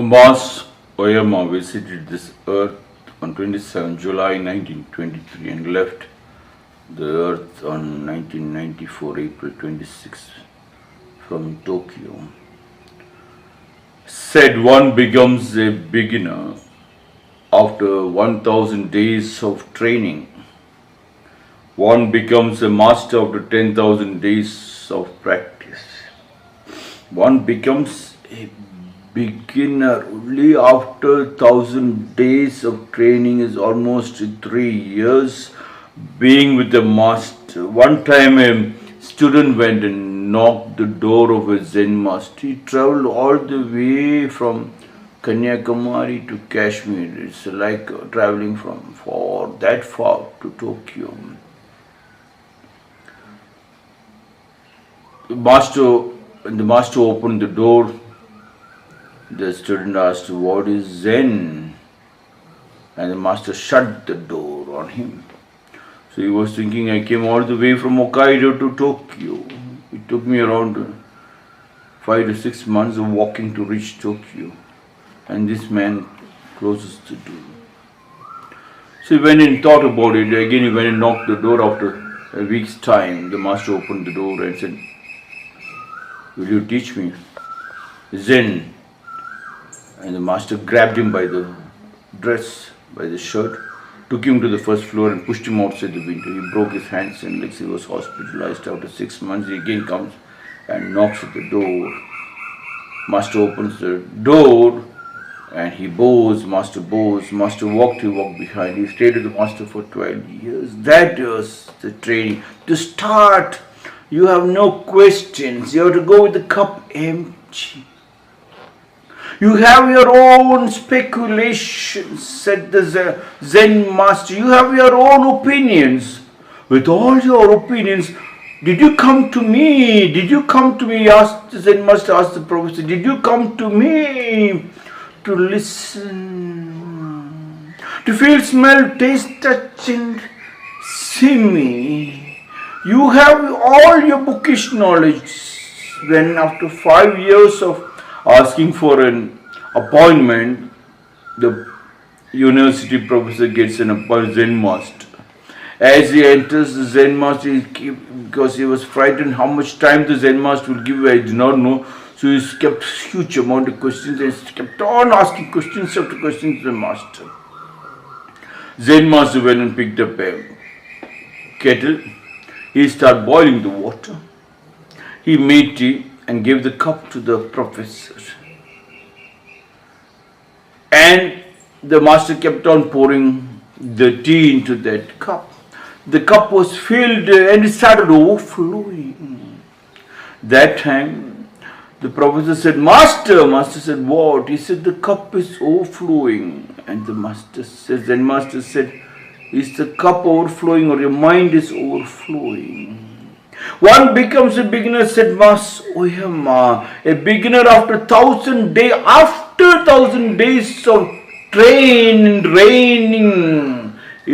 Master Oyama visited this earth on 27 July 1923 and left the earth on 1994 April 26 from Tokyo. Said one becomes a beginner after 1000 days of training. One becomes a master after 10,000 days of practice. One becomes a beginner only after 1000 days of training is almost 3 years being with the master. One time a student went and knocked the door of a Zen master. He traveled all the way from Kanyakumari to Kashmir. It's like traveling from that far to Tokyo. When the master opened the door, the student asked, "What is Zen?" And the master shut the door on him. So he was thinking, I came all the way from Hokkaido to Tokyo. It took me around 5 to 6 months of walking to reach Tokyo. And this man closes the door. So he went and thought about it. Again he went and knocked the door after a week's time. The master opened the door and said, "Will you teach me Zen?" And the master grabbed him by the dress, by the shirt, took him to the first floor and pushed him outside the window. He broke his hands and legs. He was hospitalized. After 6 months, he again comes and knocks at the door. Master opens the door and he bows. Master bows. Master walked, he walked behind. He stayed with the master for 12 years. That was the training. To start, you have no questions. You have to go with the cup empty. You have your own speculations, said the Zen master. You have your own opinions. With all your opinions, did you come to me? Did you come to me? Asked the Zen master, asked the professor. Did you come to me to listen? To feel, smell, taste, touch and see me? You have all your bookish knowledge. When after 5 years of asking for an appointment, the university professor gets an appointment Zen master. As he enters the Zen master, because he was frightened how much time the Zen master would give, I did not know. So he kept huge amount of questions and kept on asking questions after questions to the master. Zen master went and picked up a kettle. He started boiling the water. He made tea and gave the cup to the professor. And the master kept on pouring the tea into that cup. The cup was filled and it started overflowing. That time the professor said, "Master." Master said, "What?" He said, "The cup is overflowing." And the master says, then master said, "Is the cup overflowing or your mind is overflowing?" One becomes a beginner, said Master Oyama. A beginner after 1000 days, after 1000 days of training.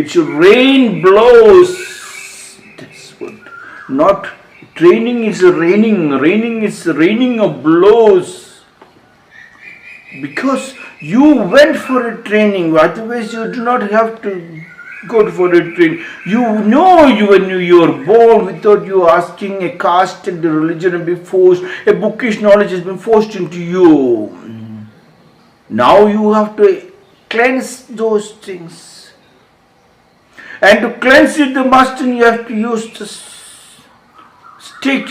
It should rain blows. That's what. Not training is raining. Raining is raining of blows. Because you went for a training. Otherwise you do not have to go for a training. You know when you were born without you asking, a caste and the religion has been forced, a bookish knowledge has been forced into you. Now you have to cleanse those things. And to cleanse it, the master, you have to use the stick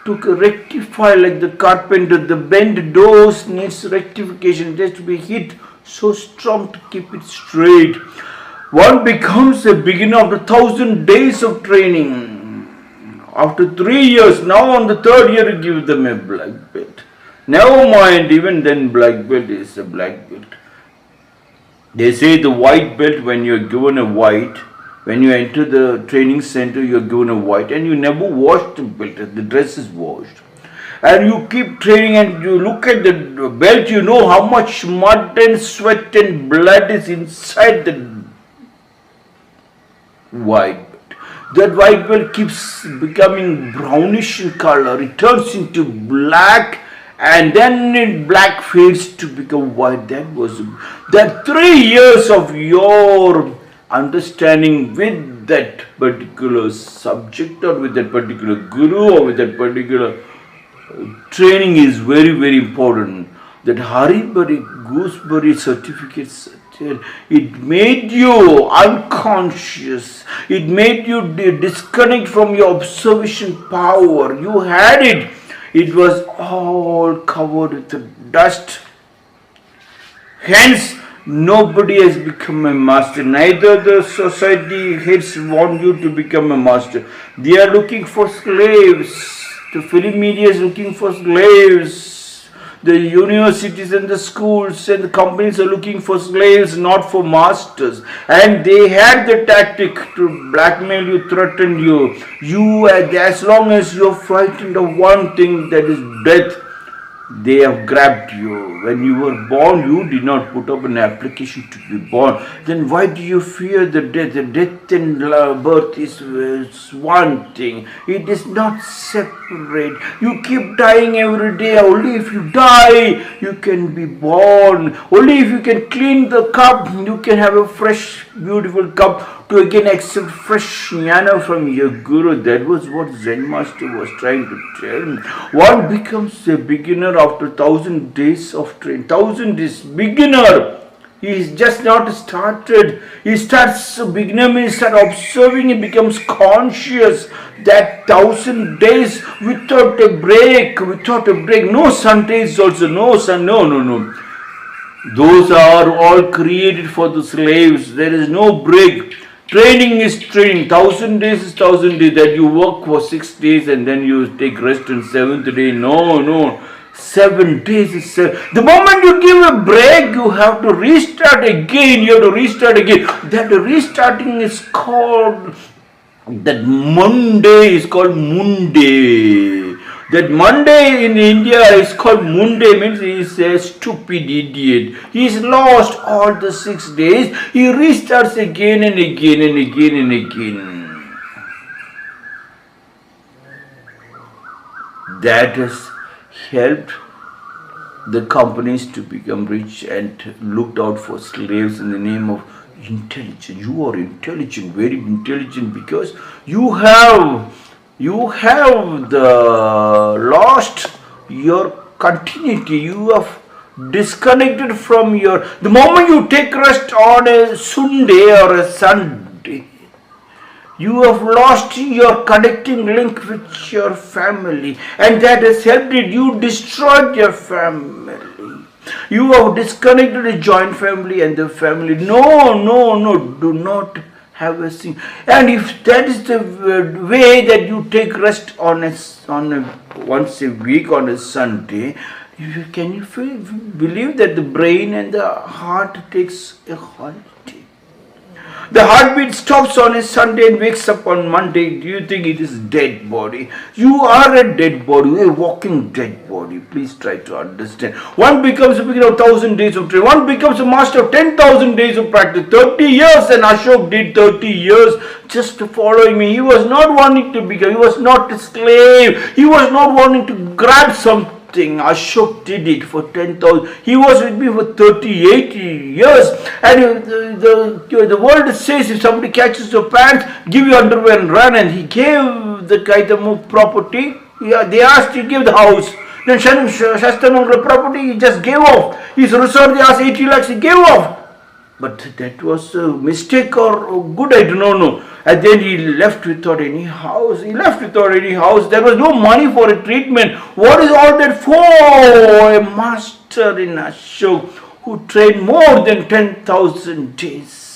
to rectify, like the carpenter, the bent doors needs rectification. It has to be hit so strong to keep it straight. One becomes a beginner after 1000 days of training. After 3 years, now on the 3rd year, you give them a black belt. Never mind, even then black belt is a black belt. They say the white belt, when you are given a white, when you enter the training center, you are given a white and you never wash the belt, the dress is washed. And you keep training and you look at the belt, you know how much mud and sweat and blood is inside the white belt. That white belt keeps becoming brownish in color. It turns into black and then black fades to become white. That 3 years of your understanding with that particular subject or with that particular guru or with that particular training is very, very important. That Haribari Gooseberry certificates, it made you unconscious. It made you disconnect from your observation power. You had it. It was all covered with dust. Hence, nobody has become a master. Neither the society heads want you to become a master. They are looking for slaves. The film media is looking for slaves. The universities and the schools and the companies are looking for slaves, not for masters. And they had the tactic to blackmail you, threaten you. As long as you're frightened of one thing, that is death, they have grabbed you. When you were born, you did not put up an application to be born. Then why do you fear the death? The death and birth is one thing. It is not separate. You keep dying every day. Only if you die, you can be born. Only if you can clean the cup, you can have a fresh, beautiful cup to again accept fresh jnana from your guru. That was what Zen Master was trying to tell me. One becomes a beginner after 1,000 days of training. 1,000 days, beginner. He is just not started. He starts beginner means start observing. He becomes conscious. That 1,000 days without a break, no Sundays also, no sun, no. Those are all created for the slaves. There is no break. Training is training. 1,000 days is 1,000 days. That you work for 6 days and then you take rest on 7th day. No. 7 days is 7. The moment you give a break, you have to restart again. That restarting is called, that Monday is called Monday. That Monday in India is called Monday, means he is a stupid idiot. He is lost all the 6 days. He restarts again and again and again and again. That has helped the companies to become rich and looked out for slaves in the name of intelligence. You are intelligent, very intelligent, because you have lost your continuity. You have disconnected from the moment you take rest on a Sunday or a Sunday, you have lost your connecting link with your family, and that has helped it. You destroyed your family. You have disconnected a joint family and the family. No, do not have a thing. And if that is the way that you take rest on once a week on a Sunday, can you believe that the brain and the heart takes a holiday? The heartbeat stops on a Sunday and wakes up on Monday. Do you think it is dead body? You are a dead body, a walking dead body. Please try to understand. One becomes a beginner of 1,000 days of training. One becomes a master of 10,000 days of practice. 30 years, and Ashok did 30 years just following me. He was not wanting to become. He was not a slave. He was not wanting to grab something. Ashok did it for 10,000. He was with me for 38 years. And the world says if somebody catches your pants, give your underwear and run. And he gave the item of property. They asked, he gave the house. Then Shastanamala property, he just gave off. His resort, they asked 80 lakhs, he gave off. But that was a mistake or good, I don't know. And then he left without any house. There was no money for a treatment. What is all that for? A master in Ashok who trained more than 10,000 days.